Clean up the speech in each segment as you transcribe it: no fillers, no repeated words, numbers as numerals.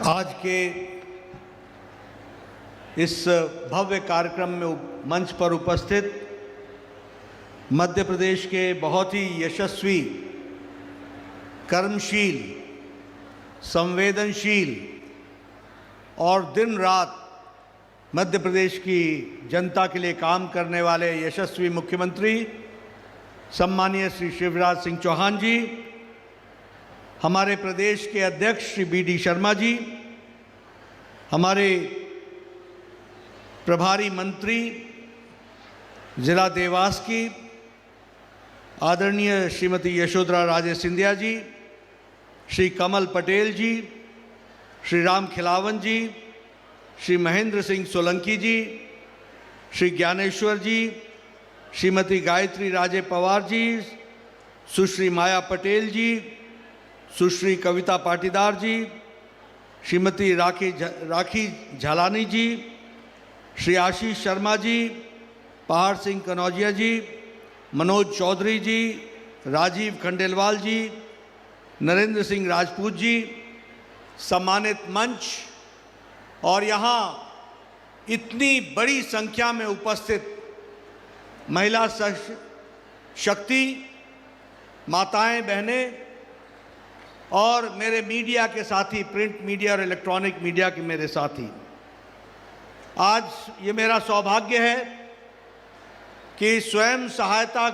आज के इस भव्य कार्यक्रम में मंच पर उपस्थित मध्य प्रदेश के बहुत ही यशस्वी, कर्मशील, संवेदनशील और दिन रात मध्य प्रदेश की जनता के लिए काम करने वाले यशस्वी मुख्यमंत्री सम्मानीय श्री शिवराज सिंह चौहान जी, हमारे प्रदेश के अध्यक्ष श्री बी डी शर्मा जी, हमारे प्रभारी मंत्री जिला देवास की आदरणीय श्रीमती यशोधरा राजे सिंधिया जी, श्री कमल पटेल जी, श्री राम खिलावन जी, श्री महेंद्र सिंह सोलंकी जी, श्री ज्ञानेश्वर जी, श्रीमती गायत्री राजे पवार जी, सुश्री माया पटेल जी, सुश्री कविता पाटीदार जी, श्रीमती राखी झालानी जी, श्री आशीष शर्मा जी, पहाड़ सिंह कनौजिया जी, मनोज चौधरी जी, राजीव खंडेलवाल जी, नरेंद्र सिंह राजपूत जी, सम्मानित मंच और यहाँ इतनी बड़ी संख्या में उपस्थित महिला शक्ति, माताएं, बहनें और मेरे मीडिया के साथी, प्रिंट मीडिया और इलेक्ट्रॉनिक मीडिया के मेरे साथी, आज ये मेरा सौभाग्य है कि स्वयं सहायता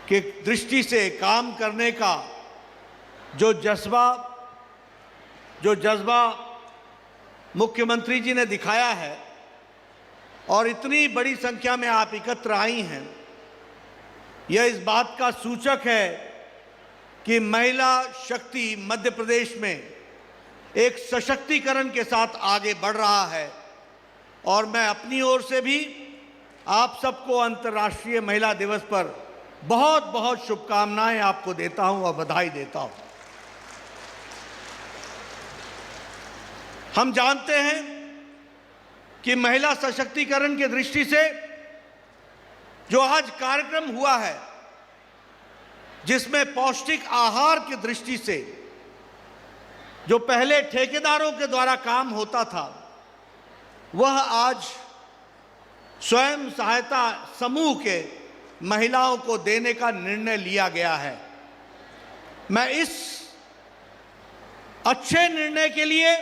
के दृष्टि से काम करने का जो जज्बा मुख्यमंत्री जी ने दिखाया है और इतनी बड़ी संख्या में आप एकत्र आई हैं, यह इस बात का सूचक है कि महिला शक्ति मध्य प्रदेश में एक सशक्तिकरण के साथ आगे बढ़ रहा है। और मैं अपनी ओर से भी आप सबको अंतर्राष्ट्रीय महिला दिवस पर बहुत बहुत शुभकामनाएं आपको देता हूं और बधाई देता हूं। हम जानते हैं कि महिला सशक्तिकरण की दृष्टि से जो आज कार्यक्रम हुआ है, जिसमें पौष्टिक आहार की दृष्टि से जो पहले ठेकेदारों के द्वारा काम होता था, वह आज स्वयं सहायता समूह के महिलाओं को देने का निर्णय लिया गया है। मैं इस अच्छे निर्णय के लिए,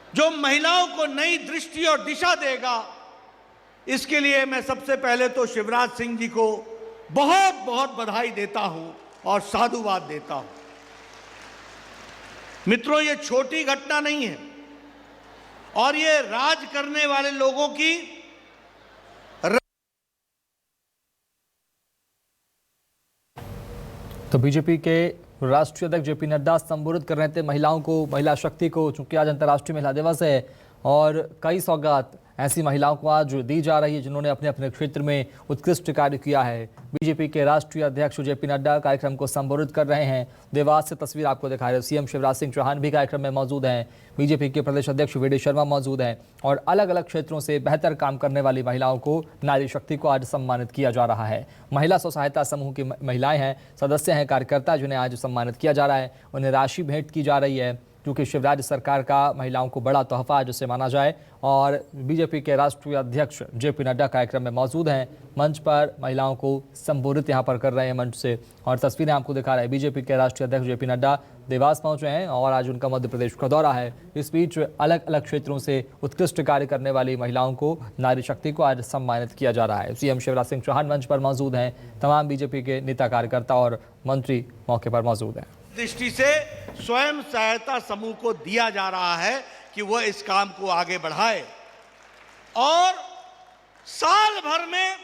जो महिलाओं को नई दृष्टि और दिशा देगा, इसके लिए मैं सबसे पहले तो शिवराज सिंह जी को बहुत बहुत बधाई देता हूं और साधुवाद देता हूं। मित्रों, ये छोटी घटना नहीं है और ये राज करने वाले लोगों की तो बीजेपी के राष्ट्रीय अध्यक्ष जेपी नड्डा संबोधित कर रहे थे महिलाओं को, महिला शक्ति को। चूंकि आज अंतर्राष्ट्रीय महिला दिवस है और कई सौगात ऐसी महिलाओं को आज दी जा रही है जिन्होंने अपने अपने क्षेत्र में उत्कृष्ट कार्य किया है। बीजेपी के राष्ट्रीय अध्यक्ष जेपी नड्डा कार्यक्रम को संबोधित कर रहे हैं। देवास से तस्वीर आपको दिखा रहे हैं। सीएम शिवराज सिंह चौहान भी कार्यक्रम में मौजूद हैं। बीजेपी के प्रदेश अध्यक्ष वी डी शर्मा मौजूद हैं और अलग अलग क्षेत्रों से बेहतर काम करने वाली महिलाओं को, नारी शक्ति को आज सम्मानित किया जा रहा है। महिला स्व सहायता समूह की महिलाएं हैं, सदस्य हैं, कार्यकर्ता जिन्हें आज सम्मानित किया जा रहा है। उन्हें राशि भेंट की जा रही है क्योंकि शिवराज सरकार का महिलाओं को बड़ा तोहफा आज उसे माना जाए। और बीजेपी के राष्ट्रीय अध्यक्ष जेपी नड्डा कार्यक्रम में मौजूद हैं। मंच पर महिलाओं को संबोधित यहां पर कर रहे हैं मंच से, और तस्वीरें आपको दिखा रहे हैं। बीजेपी के राष्ट्रीय अध्यक्ष जेपी नड्डा देवास पहुंचे हैं और आज उनका मध्य प्रदेश का दौरा है। इस बीच अलग अलग क्षेत्रों से उत्कृष्ट कार्य करने वाली महिलाओं को, नारी शक्ति को आज सम्मानित किया जा रहा है। सीएम शिवराज सिंह चौहान मंच पर मौजूद हैं। तमाम बीजेपी के नेता, कार्यकर्ता और मंत्री मौके पर मौजूद हैं। दृष्टि से स्वयं सहायता समूह को दिया जा रहा है कि वह इस काम को आगे बढ़ाए और साल भर में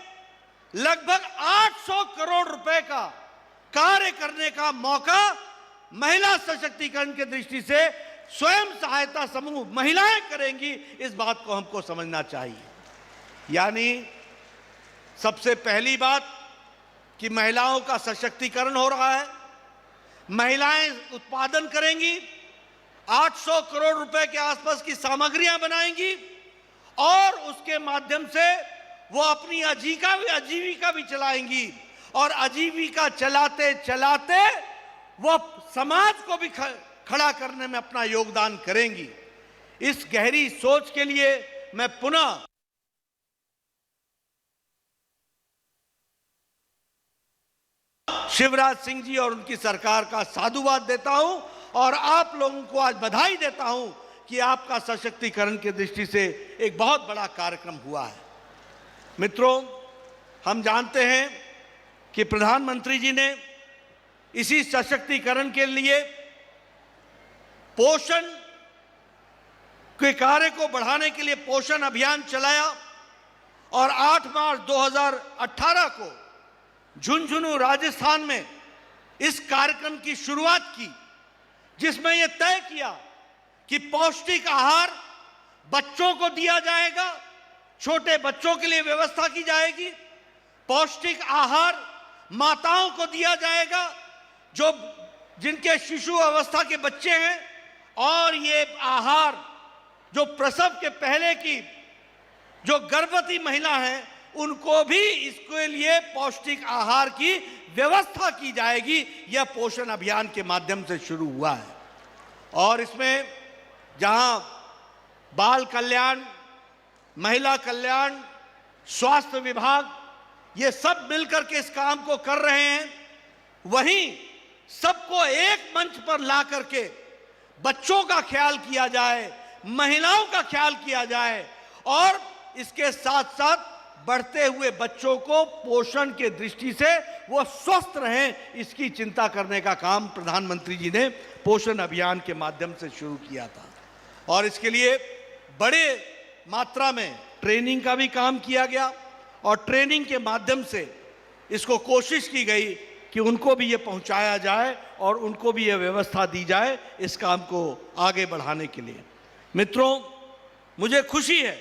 लगभग 800 करोड़ रुपए का कार्य करने का मौका महिला सशक्तिकरण की दृष्टि से स्वयं सहायता समूह महिलाएं करेंगी। इस बात को हमको समझना चाहिए। यानी सबसे पहली बात कि महिलाओं का सशक्तिकरण हो रहा है, महिलाएं उत्पादन करेंगी, 800 करोड़ रुपए के आसपास की सामग्रियां बनाएंगी और उसके माध्यम से वो अपनी आजीविका भी चलाएंगी और आजीविका चलाते चलाते वो समाज को भी खड़ा करने में अपना योगदान करेंगी। इस गहरी सोच के लिए मैं पुनः शिवराज सिंह जी और उनकी सरकार का साधुवाद देता हूं और आप लोगों को आज बधाई देता हूं कि आपका सशक्तिकरण की दृष्टि से एक बहुत बड़ा कार्यक्रम हुआ है। मित्रों, हम जानते हैं कि प्रधानमंत्री जी ने इसी सशक्तिकरण के लिए पोषण के कार्य को बढ़ाने के लिए पोषण अभियान चलाया और 8 मार्च 2018 को झुंझुनू राजस्थान में इस कार्यक्रम की शुरुआत की, जिसमें यह तय किया कि पौष्टिक आहार बच्चों को दिया जाएगा, छोटे बच्चों के लिए व्यवस्था की जाएगी। पौष्टिक आहार माताओं को दिया जाएगा जो जिनके शिशु अवस्था के बच्चे हैं, और ये आहार जो प्रसव के पहले की जो गर्भवती महिला हैं उनको भी इसके लिए पौष्टिक आहार की व्यवस्था की जाएगी। यह पोषण अभियान के माध्यम से शुरू हुआ है और इसमें जहां बाल कल्याण, महिला कल्याण, स्वास्थ्य विभाग ये सब मिलकर के इस काम को कर रहे हैं, वहीं सबको एक मंच पर ला करके बच्चों का ख्याल किया जाए, महिलाओं का ख्याल किया जाए और इसके साथ साथ बढ़ते हुए बच्चों को पोषण के दृष्टि से वो स्वस्थ रहें, इसकी चिंता करने का काम प्रधानमंत्री जी ने पोषण अभियान के माध्यम से शुरू किया था। और इसके लिए बड़े मात्रा में ट्रेनिंग का भी काम किया गया और ट्रेनिंग के माध्यम से इसको कोशिश की गई कि उनको भी ये पहुंचाया जाए और उनको भी ये व्यवस्था दी जाए इस काम को आगे बढ़ाने के लिए। मित्रों, मुझे खुशी है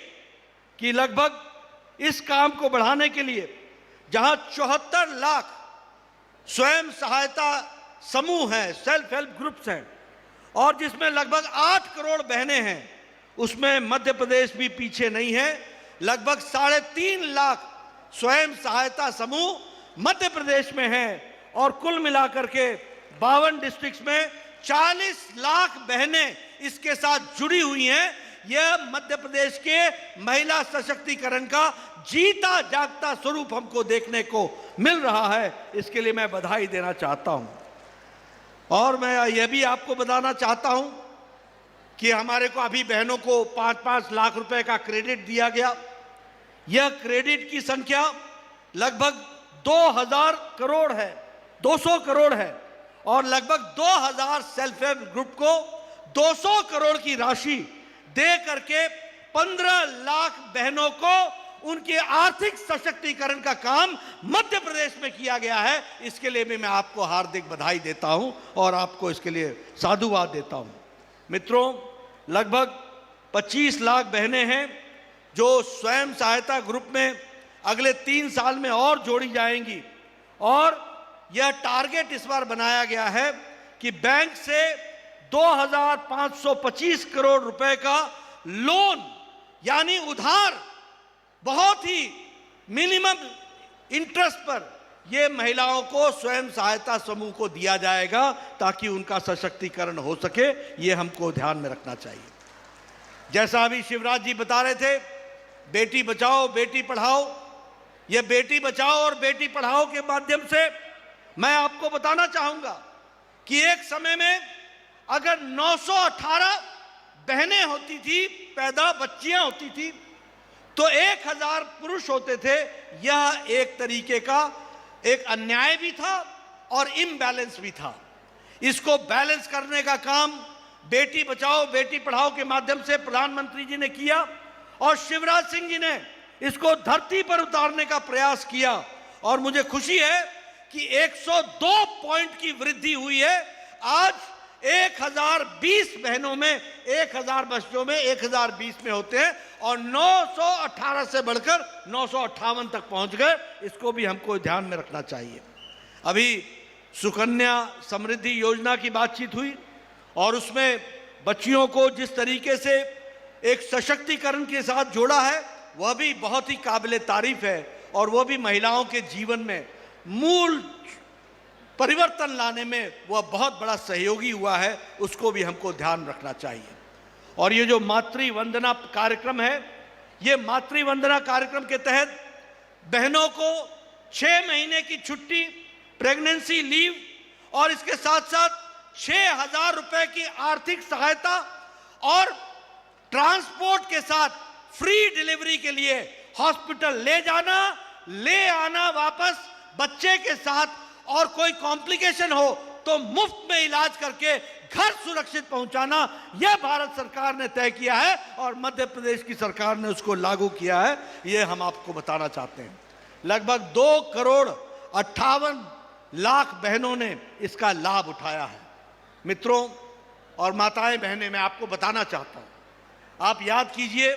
कि लगभग इस काम को बढ़ाने के लिए जहां 74 लाख स्वयं सहायता समूह हैं, सेल्फ हेल्प ग्रुप्स हैं, और जिसमें लगभग 8 करोड़ बहनें हैं, उसमें मध्य प्रदेश भी पीछे नहीं है। लगभग 3.5 लाख स्वयं सहायता समूह मध्य प्रदेश में हैं और कुल मिलाकर के 52 डिस्ट्रिक्ट्स में 40 लाख बहनें इसके साथ जुड़ी हुई हैं। यह मध्य प्रदेश के महिला सशक्तिकरण का जीता जागता स्वरूप हमको देखने को मिल रहा है। इसके लिए मैं बधाई देना चाहता हूं और मैं यह भी आपको बताना चाहता हूं कि हमारे को अभी बहनों को 5-5 लाख रुपए का क्रेडिट दिया गया। यह क्रेडिट की संख्या लगभग 2000 करोड़ है, 200 करोड़ है और लगभग 2000 सेल्फ हेल्प ग्रुप को 200 करोड़ की राशि दे करके 15 लाख बहनों को उनके आर्थिक सशक्तिकरण का काम मध्य प्रदेश में किया गया है। इसके लिए भी मैं आपको हार्दिक बधाई देता हूं और आपको इसके लिए साधुवाद देता हूं। मित्रों, लगभग 25 लाख बहनें हैं जो स्वयं सहायता ग्रुप में अगले 3 साल में और जोड़ी जाएंगी और यह टारगेट इस बार बनाया गया है कि बैंक से 2525 करोड़ रुपए का लोन यानी उधार बहुत ही मिनिमम इंटरेस्ट पर ये महिलाओं को स्वयं सहायता समूह को दिया जाएगा ताकि उनका सशक्तिकरण हो सके। ये हमको ध्यान में रखना चाहिए। जैसा अभी शिवराज जी बता रहे थे, बेटी बचाओ बेटी पढ़ाओ, ये बेटी बचाओ और बेटी पढ़ाओ के माध्यम से मैं आपको बताना चाहूंगा कि एक समय में अगर 918 बहनें होती थी, पैदा बच्चियां होती थी, तो 1000 पुरुष होते थे। यह एक तरीके का एक अन्याय भी था और इम्बैलेंस भी था। इसको बैलेंस करने का काम बेटी बचाओ बेटी पढ़ाओ के माध्यम से प्रधानमंत्री जी ने किया और शिवराज सिंह जी ने इसको धरती पर उतारने का प्रयास किया और मुझे खुशी है कि 102 पॉइंट की वृद्धि हुई है। आज 1020 बहनों में 1000 बच्चों में 1020 में होते हैं और 918 से बढ़कर 958 तक पहुंच गए। इसको भी हमको ध्यान में रखना चाहिए। अभी सुकन्या समृद्धि योजना की बातचीत हुई और उसमें बच्चियों को जिस तरीके से एक सशक्तिकरण के साथ जोड़ा है वह भी बहुत ही काबिले तारीफ है और वह भी महिलाओं के जीवन में मूल परिवर्तन लाने में वह बहुत बड़ा सहयोगी हुआ है, उसको भी हमको ध्यान रखना चाहिए। और ये जो मातृ वंदना कार्यक्रम है, ये मातृ वंदना कार्यक्रम के तहत बहनों को 6 महीने की छुट्टी, प्रेगनेंसी लीव और इसके साथ साथ 6,000 रुपए की आर्थिक सहायता और ट्रांसपोर्ट के साथ फ्री डिलीवरी के लिए हॉस्पिटल ले जाना, ले आना वापस बच्चे के साथ, और कोई कॉम्प्लिकेशन हो तो मुफ्त में इलाज करके घर सुरक्षित पहुंचाना, यह भारत सरकार ने तय किया है और मध्य प्रदेश की सरकार ने उसको लागू किया है। यह हम आपको बताना चाहते हैं। लगभग 2,58,00,000 बहनों ने इसका लाभ उठाया है। मित्रों और माताएं बहनें, मैं आपको बताना चाहता हूं, आप याद कीजिए,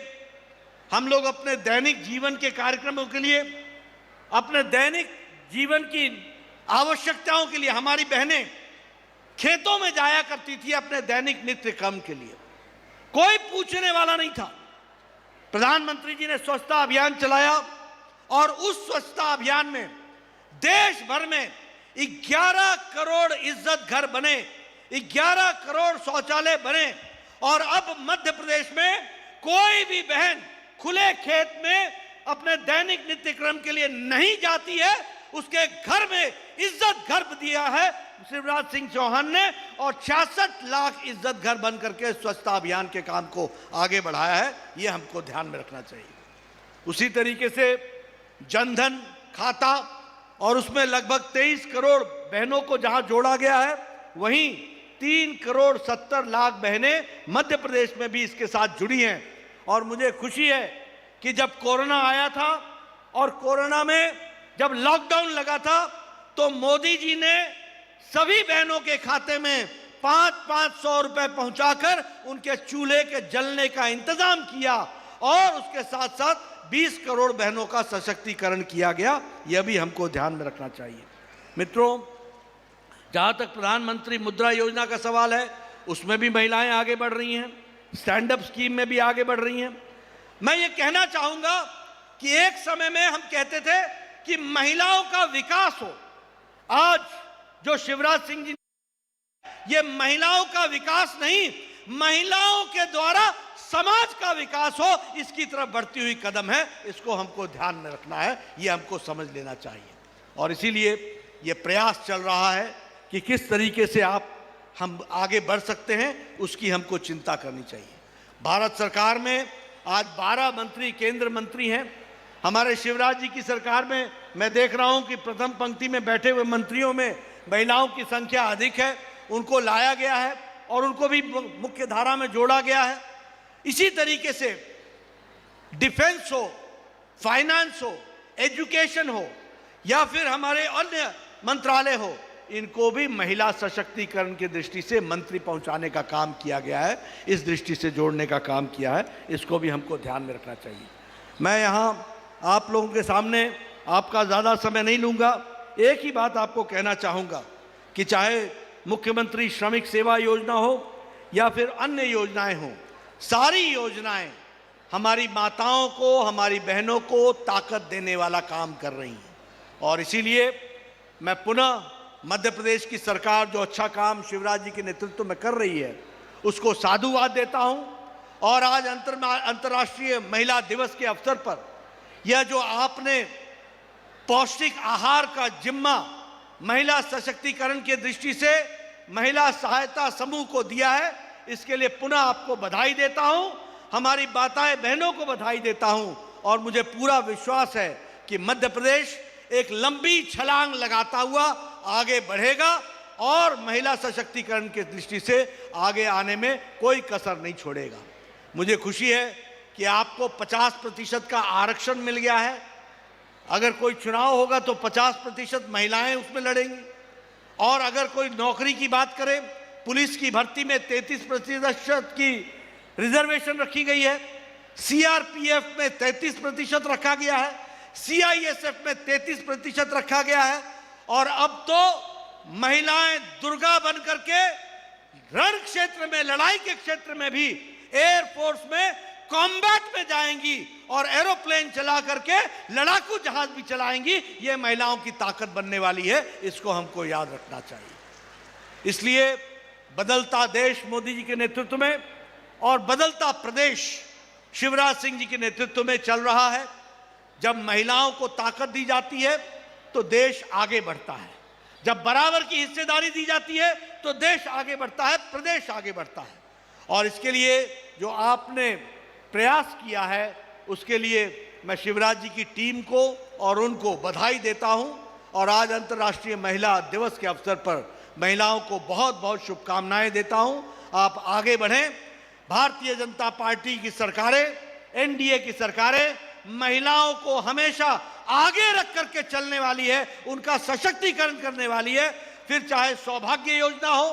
हम लोग अपने दैनिक जीवन के कार्यक्रमों के लिए, अपने दैनिक जीवन की आवश्यकताओं के लिए हमारी बहनें खेतों में जाया करती थी अपने दैनिक नित्य कर्म के लिए। कोई पूछने वाला नहीं था। प्रधानमंत्री जी ने स्वच्छता अभियान चलाया और उस स्वच्छता अभियान में देश भर में 11 करोड़ इज्जत घर बने, 11 करोड़ शौचालय बने, और अब मध्य प्रदेश में कोई भी बहन खुले खेत में अपने दैनिक नित्य क्रम के लिए नहीं जाती है, उसके घर में इज्जत घर दिया है शिवराज सिंह चौहान ने, और 66 लाख इज्जत घर बन करके स्वच्छता अभियान के काम को आगे बढ़ाया है। यह हमको ध्यान में रखना चाहिए। उसी तरीके से जनधन खाता, और उसमें लगभग 23 करोड़ बहनों को जहां जोड़ा गया है, वहीं 3,70,00,000 बहनें मध्य प्रदेश में भी इसके साथ जुड़ी हैं। और मुझे खुशी है कि जब कोरोना आया था और कोरोना में जब लॉकडाउन लगा था, तो मोदी जी ने सभी बहनों के खाते में 500 रुपए पहुंचाकर उनके चूल्हे के जलने का इंतजाम किया, और उसके साथ साथ 20 करोड़ बहनों का सशक्तिकरण किया गया। यह भी हमको ध्यान में रखना चाहिए। मित्रों, जहां तक प्रधानमंत्री मुद्रा योजना का सवाल है, उसमें भी महिलाएं आगे बढ़ रही हैं, स्टैंड अप स्कीम में भी आगे बढ़ रही हैं। मैं ये कहना चाहूंगा कि एक समय में हम कहते थे कि महिलाओं का विकास हो। आज जो शिवराज सिंह जी, ये महिलाओं का विकास नहीं, महिलाओं के द्वारा समाज का विकास हो, इसकी तरफ बढ़ती हुई कदम है। इसको हमको ध्यान में रखना है, ये हमको समझ लेना चाहिए। और इसीलिए ये प्रयास चल रहा है कि किस तरीके से हम आगे बढ़ सकते हैं, उसकी हमको चिंता करनी चाहिए। भारत सरकार में आज 12 मंत्री केंद्र मंत्री हैं। हमारे शिवराज जी की सरकार में मैं देख रहा हूं कि प्रथम पंक्ति में बैठे हुए मंत्रियों में महिलाओं की संख्या अधिक है। उनको लाया गया है और उनको भी मुख्य धारा में जोड़ा गया है। इसी तरीके से डिफेंस हो, फाइनेंस हो, एजुकेशन हो, या फिर हमारे अन्य मंत्रालय हो, इनको भी महिला सशक्तिकरण की दृष्टि से मंत्री पहुंचाने का काम किया गया है, इस दृष्टि से जोड़ने का काम किया है। इसको भी हमको ध्यान में रखना चाहिए। मैं यहाँ आप लोगों के सामने आपका ज़्यादा समय नहीं लूँगा। एक ही बात आपको कहना चाहूँगा कि चाहे मुख्यमंत्री श्रमिक सेवा योजना हो या फिर अन्य योजनाएं हों, सारी योजनाएं हमारी माताओं को, हमारी बहनों को ताकत देने वाला काम कर रही हैं। और इसीलिए मैं पुनः मध्य प्रदेश की सरकार जो अच्छा काम शिवराज जी के नेतृत्व में कर रही है, उसको साधुवाद देता हूं। और आज अंतर्राष्ट्रीय महिला दिवस के अवसर पर यह जो आपने पौष्टिक आहार का जिम्मा महिला सशक्तिकरण की दृष्टि से महिला सहायता समूह को दिया है, इसके लिए पुनः आपको बधाई देता हूं। हमारी माताएं बहनों को बधाई देता हूं। और मुझे पूरा विश्वास है कि मध्य प्रदेश एक लंबी छलांग लगाता हुआ आगे बढ़ेगा और महिला सशक्तिकरण की दृष्टि से आगे आने में कोई कसर नहीं छोड़ेगा। मुझे खुशी है कि आपको 50% का आरक्षण मिल गया है। अगर कोई चुनाव होगा तो 50% महिलाएं उसमें लड़ेंगी। और अगर कोई नौकरी की बात करें, पुलिस की भर्ती में 33% की रिजर्वेशन रखी गई है, सीआरपीएफ में 33% रखा गया है, सीआईएसएफ में 33% रखा गया है। और अब तो महिलाएं दुर्गा बन करके रण क्षेत्र में, लड़ाई के क्षेत्र में भी एयरफोर्स में कॉम्बैट में जाएंगी और एरोप्लेन चला करके लड़ाकू जहाज भी चलाएंगी। ये महिलाओं की ताकत बनने वाली है, इसको हमको याद रखना चाहिए। इसलिए बदलता देश मोदी जी के नेतृत्व में और बदलता प्रदेश शिवराज सिंह जी के नेतृत्व में चल रहा है। जब महिलाओं को ताकत दी जाती है तो देश आगे बढ़ता है, जब बराबर की हिस्सेदारी दी जाती है तो देश आगे बढ़ता है, प्रदेश आगे बढ़ता है। और इसके लिए जो आपने प्रयास किया है उसके लिए मैं शिवराज जी की टीम को और उनको बधाई देता हूं। और आज अंतर्राष्ट्रीय महिला दिवस के अवसर पर महिलाओं को बहुत बहुत शुभकामनाएं देता हूं। आप आगे बढ़ें। भारतीय जनता पार्टी की सरकारें, एनडीए की सरकारें महिलाओं को हमेशा आगे रख करके चलने वाली है, उनका सशक्तिकरण करने वाली है। फिर चाहे सौभाग्य योजना हो,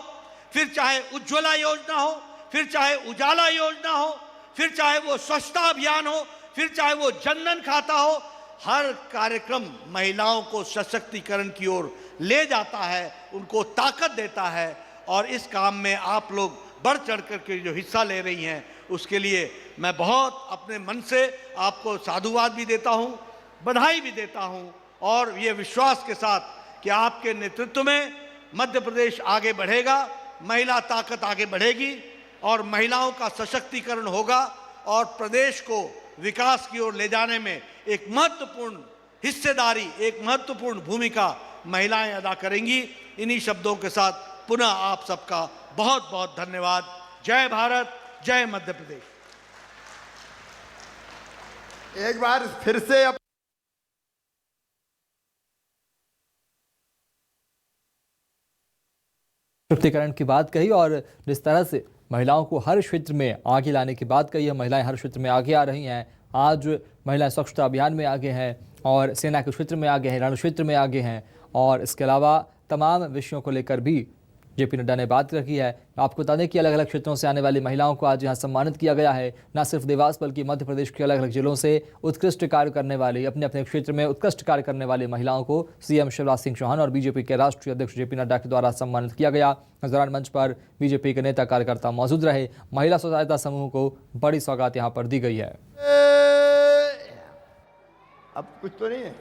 फिर चाहे उज्ज्वला योजना हो, फिर चाहे उजाला योजना हो, फिर चाहे वो स्वच्छता अभियान हो, फिर चाहे वो जनधन खाता हो, हर कार्यक्रम महिलाओं को सशक्तिकरण की ओर ले जाता है, उनको ताकत देता है। और इस काम में आप लोग बढ़ चढ़ करके जो हिस्सा ले रही हैं उसके लिए मैं बहुत अपने मन से आपको साधुवाद भी देता हूं, बधाई भी देता हूं। और ये विश्वास के साथ कि आपके नेतृत्व में मध्य प्रदेश आगे बढ़ेगा, महिला ताकत आगे बढ़ेगी और महिलाओं का सशक्तिकरण होगा और प्रदेश को विकास की ओर ले जाने में एक महत्वपूर्ण हिस्सेदारी, एक महत्वपूर्ण भूमिका महिलाएं अदा करेंगी। इन्हीं शब्दों के साथ पुनः आप सबका बहुत बहुत धन्यवाद। जय भारत, जय मध्य प्रदेश। एक बार फिर से सशक्तिकरण की बात कही और जिस तरह से महिलाओं को हर क्षेत्र में आगे लाने की बात कही है, महिलाएं हर क्षेत्र में आगे आ रही हैं। आज महिलाएं स्वच्छता अभियान में आगे हैं और सेना के क्षेत्र में आगे हैं, रण क्षेत्र में आगे हैं और इसके अलावा तमाम विषयों को लेकर भी जेपी नड्डा ने बात रखी है। आपको बता दें कि अलग अलग क्षेत्रों से आने वाली महिलाओं को आज यहाँ सम्मानित किया गया है। न सिर्फ देवास बल्कि मध्य प्रदेश के अलग अलग जिलों से उत्कृष्ट कार्य करने वाली, अपने अपने क्षेत्र में उत्कृष्ट कार्य करने वाली महिलाओं को सीएम शिवराज सिंह चौहान और बीजेपी के राष्ट्रीय अध्यक्ष जेपी नड्डा के द्वारा सम्मानित किया गया। इस दौरान मंच पर बीजेपी के नेता कार्यकर्ता मौजूद रहे। महिला स्व सहायता समूह को बड़ी सौगात यहाँ पर दी गई है। अब कुछ तो नहीं है।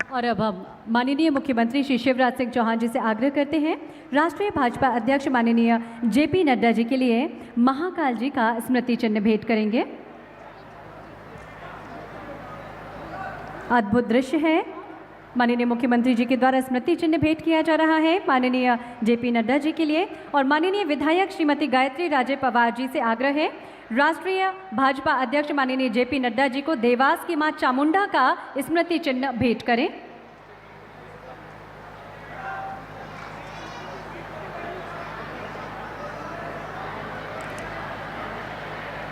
और अब हम माननीय मुख्यमंत्री श्री शिवराज सिंह चौहान जी से आग्रह करते हैं, राष्ट्रीय भाजपा अध्यक्ष माननीय जेपी नड्डा जी के लिए महाकाल जी का स्मृति चिन्ह भेंट करेंगे। अद्भुत दृश्य है, माननीय मुख्यमंत्री जी के द्वारा स्मृति चिन्ह भेंट किया जा रहा है माननीय जेपी नड्डा जी के लिए। और माननीय विधायक श्रीमती गायत्री राजे पवार जी से आग्रह है, राष्ट्रीय भाजपा अध्यक्ष माननीय जेपी नड्डा जी को देवास की मां चामुंडा का स्मृति चिन्ह भेंट करें।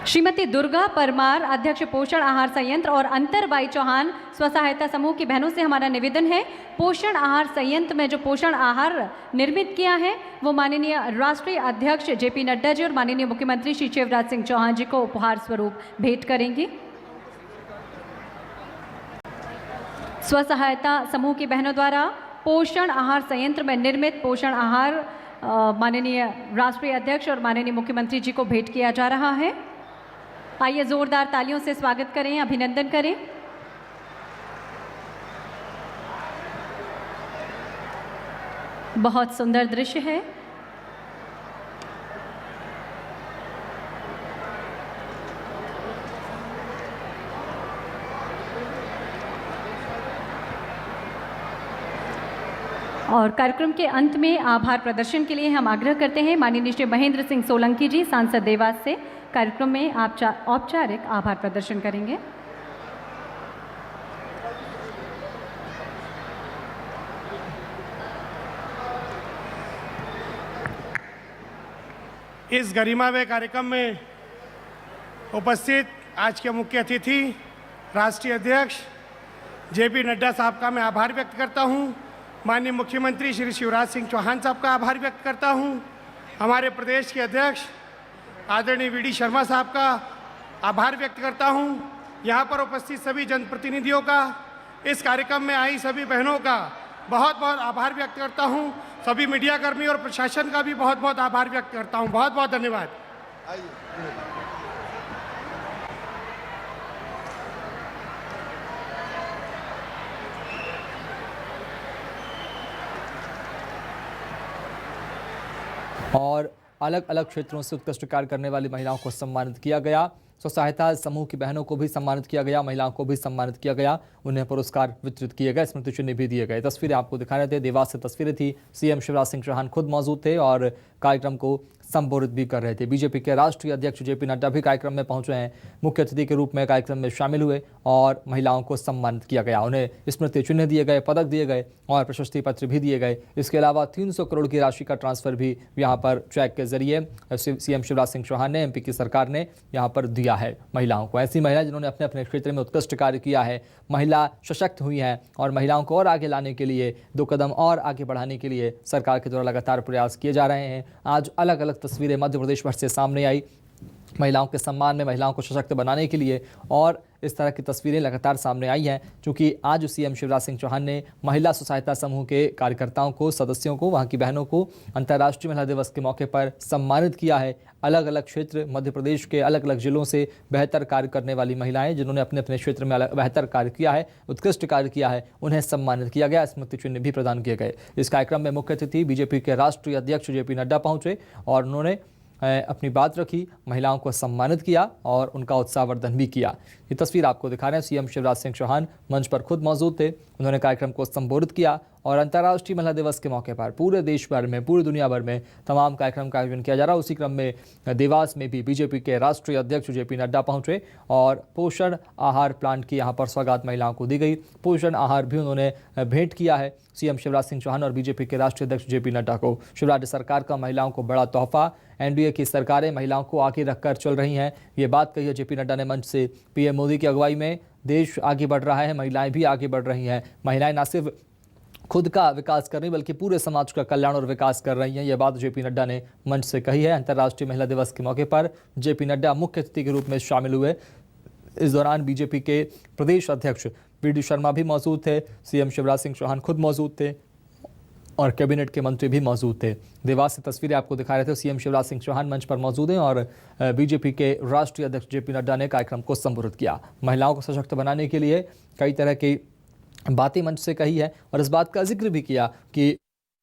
श्रीमती दुर्गा परमार अध्यक्ष पोषण आहार संयंत्र और अंतरबाई चौहान स्व सहायता समूह की बहनों से हमारा निवेदन है, पोषण आहार संयंत्र में जो पोषण आहार निर्मित किया है वो माननीय राष्ट्रीय अध्यक्ष जेपी नड्डा जी और माननीय मुख्यमंत्री श्री शिवराज सिंह चौहान जी को उपहार स्वरूप भेंट करेंगी। स्व सहायता समूह की बहनों द्वारा पोषण आहार संयंत्र में निर्मित पोषण आहार माननीय राष्ट्रीय अध्यक्ष और माननीय मुख्यमंत्री जी को भेंट किया जा रहा है। आइए जोरदार तालियों से स्वागत करें, अभिनंदन करें। बहुत सुंदर दृश्य है। और कार्यक्रम के अंत में आभार प्रदर्शन के लिए हम आग्रह करते हैं माननीय श्री महेंद्र सिंह सोलंकी जी सांसद देवास से कार्यक्रम में आप औपचारिक आभार प्रदर्शन करेंगे। इस गरिमामय कार्यक्रम में उपस्थित आज के मुख्य अतिथि राष्ट्रीय अध्यक्ष जेपी नड्डा साहब का मैं आभार व्यक्त करता हूं। माननीय मुख्यमंत्री श्री शिवराज सिंह चौहान साहब का आभार व्यक्त करता हूं। हमारे प्रदेश के अध्यक्ष आदरणीय वी डी शर्मा साहब का आभार व्यक्त करता हूं। यहां पर उपस्थित सभी जनप्रतिनिधियों का, इस कार्यक्रम में आई सभी बहनों का बहुत बहुत आभार व्यक्त करता हूं। सभी मीडियाकर्मी और प्रशासन का भी बहुत बहुत आभार व्यक्त करता हूं। बहुत बहुत धन्यवाद। और अलग अलग क्षेत्रों से उत्कृष्ट कार्य करने वाली महिलाओं को सम्मानित किया गया। स्व सहायता समूह की बहनों को भी सम्मानित किया गया, महिलाओं को भी सम्मानित किया गया, उन्हें पुरस्कार वितरित किए गए, स्मृति चिन्ह भी दिए गए। तस्वीरें आपको दिखा रहे थे, देवास से तस्वीरें थी। सीएम शिवराज सिंह चौहान खुद मौजूद थे और कार्यक्रम को संबोधित भी कर रहे थे। बीजेपी के राष्ट्रीय अध्यक्ष जेपी नड्डा भी कार्यक्रम में पहुंचे हैं, मुख्य अतिथि के रूप में कार्यक्रम में शामिल हुए और महिलाओं को सम्मानित किया गया। उन्हें स्मृति चिन्ह दिए गए, पदक दिए गए और प्रशस्ति पत्र भी दिए गए। इसके अलावा 300 करोड़ की राशि का ट्रांसफर भी यहाँ पर चेक के जरिए सीएम शिवराज सिंह चौहान ने, एमपी की सरकार ने यहाँ पर दिया है महिलाओं को। ऐसी महिलाएं जिन्होंने अपने अपने क्षेत्र में उत्कृष्ट कार्य किया है, महिला सशक्त हुई हैं और महिलाओं को और आगे लाने के लिए, 2 कदम और आगे बढ़ाने के लिए सरकार के द्वारा लगातार प्रयास किए जा रहे हैं। आज अलग अलग तस्वीरें मध्य प्रदेश भर से सामने आई महिलाओं के सम्मान में, महिलाओं को सशक्त बनाने के लिए, और इस तरह की तस्वीरें लगातार सामने आई हैं। क्योंकि आज सीएम शिवराज सिंह चौहान ने महिला स्व सहायता समूह के कार्यकर्ताओं को, सदस्यों को, वहां की बहनों को अंतर्राष्ट्रीय महिला दिवस के मौके पर सम्मानित किया है। अलग अलग क्षेत्र, मध्य प्रदेश के अलग अलग जिलों से बेहतर कार्य करने वाली महिलाएं जिन्होंने अपने अपने क्षेत्र में बेहतर कार्य किया है, उत्कृष्ट कार्य किया है, उन्हें सम्मानित किया गया, स्मृति चिन्ह भी प्रदान किए गए। इस कार्यक्रम में मुख्य अतिथि बीजेपी के राष्ट्रीय अध्यक्ष जेपी नड्डा पहुंचे और उन्होंने अपनी बात रखी, महिलाओं को सम्मानित किया और उनका उत्साहवर्धन भी किया। ये तस्वीर आपको दिखा रहे हैं। सीएम शिवराज सिंह चौहान मंच पर खुद मौजूद थे, उन्होंने कार्यक्रम को संबोधित किया और अंतर्राष्ट्रीय महिला दिवस के मौके पर पूरे देश भर में, पूरी दुनिया भर में तमाम कार्यक्रम का आयोजन किया जा रहा है। उसी क्रम में देवास में भी बीजेपी के राष्ट्रीय अध्यक्ष जेपी नड्डा पहुंचे और पोषण आहार प्लांट की यहाँ पर सौगात महिलाओं को दी गई। पोषण आहार भी उन्होंने भेंट किया है सीएम शिवराज सिंह चौहान और बीजेपी के राष्ट्रीय अध्यक्ष जेपी नड्डा को। शिवराज सरकार का महिलाओं को बड़ा तोहफा, एनडीए की सरकारें महिलाओं को आगे रखकर चल रही हैं, ये बात कही है जेपी नड्डा ने मंच से। पीएम मोदी की अगुवाई में देश आगे बढ़ रहा है, महिलाएं भी आगे बढ़ रही हैं। महिलाएं न सिर्फ खुद का विकास कर रही बल्कि पूरे समाज का कल्याण और विकास कर रही हैं, यह बात जेपी नड्डा ने मंच से कही है। अंतर्राष्ट्रीय महिला दिवस के मौके पर जेपी नड्डा मुख्य अतिथि के रूप में शामिल हुए। इस दौरान बीजेपी के प्रदेश अध्यक्ष वी.डी. शर्मा भी मौजूद थे, सीएम शिवराज सिंह चौहान खुद मौजूद थे और कैबिनेट के मंत्री भी मौजूद थे। देवास से तस्वीरें आपको दिखा रहे थे। सीएम शिवराज सिंह चौहान मंच पर मौजूद हैं और बीजेपी के राष्ट्रीय अध्यक्ष जेपी नड्डा ने कार्यक्रम को संबोधित किया। महिलाओं को सशक्त बनाने के लिए कई तरह की बातें मंच से कही है और इस बात का जिक्र भी किया कि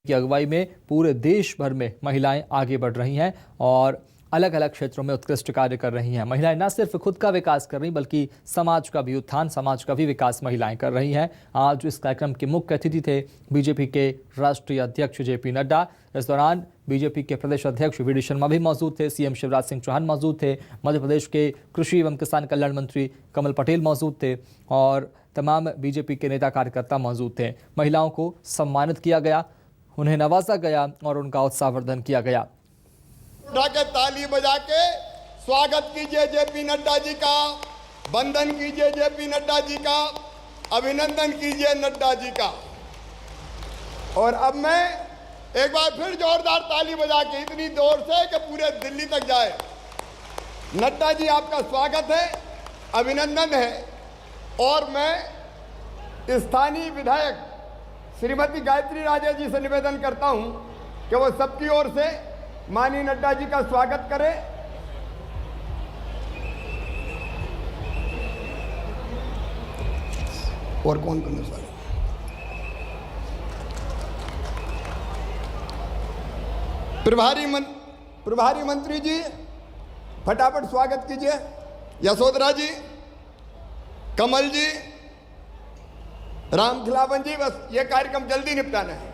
अगुवाई में पूरे देश भर में महिलाएं आगे बढ़ रही हैं और अलग अलग क्षेत्रों में उत्कृष्ट कार्य कर रही हैं। महिलाएं न सिर्फ खुद का विकास कर रही बल्कि समाज का भी उत्थान, समाज का भी विकास महिलाएं कर रही हैं। आज इस कार्यक्रम के मुख्य अतिथि थे बीजेपी के राष्ट्रीय अध्यक्ष जेपी नड्डा। इस दौरान बीजेपी के प्रदेश अध्यक्ष वी.डी. शर्मा भी मौजूद थे, सीएम शिवराज सिंह चौहान मौजूद थे, मध्य प्रदेश के कृषि एवं किसान कल्याण मंत्री कमल पटेल मौजूद थे और तमाम बीजेपी के नेता कार्यकर्ता मौजूद थे। महिलाओं को सम्मानित किया गया, उन्हें नवाजा गया और उनका उत्साहवर्धन किया गया। उठा के ताली बजा के स्वागत कीजिए जेपी नड्डा जी का, वंदन कीजिए जेपी नड्डा जी का, अभिनंदन कीजिए नड्डा जी का। और अब मैं एक बार फिर जोरदार ताली बजा के, इतनी जोर से कि पूरे दिल्ली तक जाए, नड्डा जी आपका स्वागत है, अभिनंदन है। और मैं स्थानीय विधायक श्रीमती गायत्री राजे जी से निवेदन करता हूं कि वो सबकी ओर से माननीय नड्डा जी का स्वागत करें। और कौन करने वाले? प्रभारी मंत्री जी फटाफट स्वागत कीजिए। यशोधरा जी, कमल जी, राम खिलावन जी, बस ये कार्यक्रम जल्दी निपटाना है।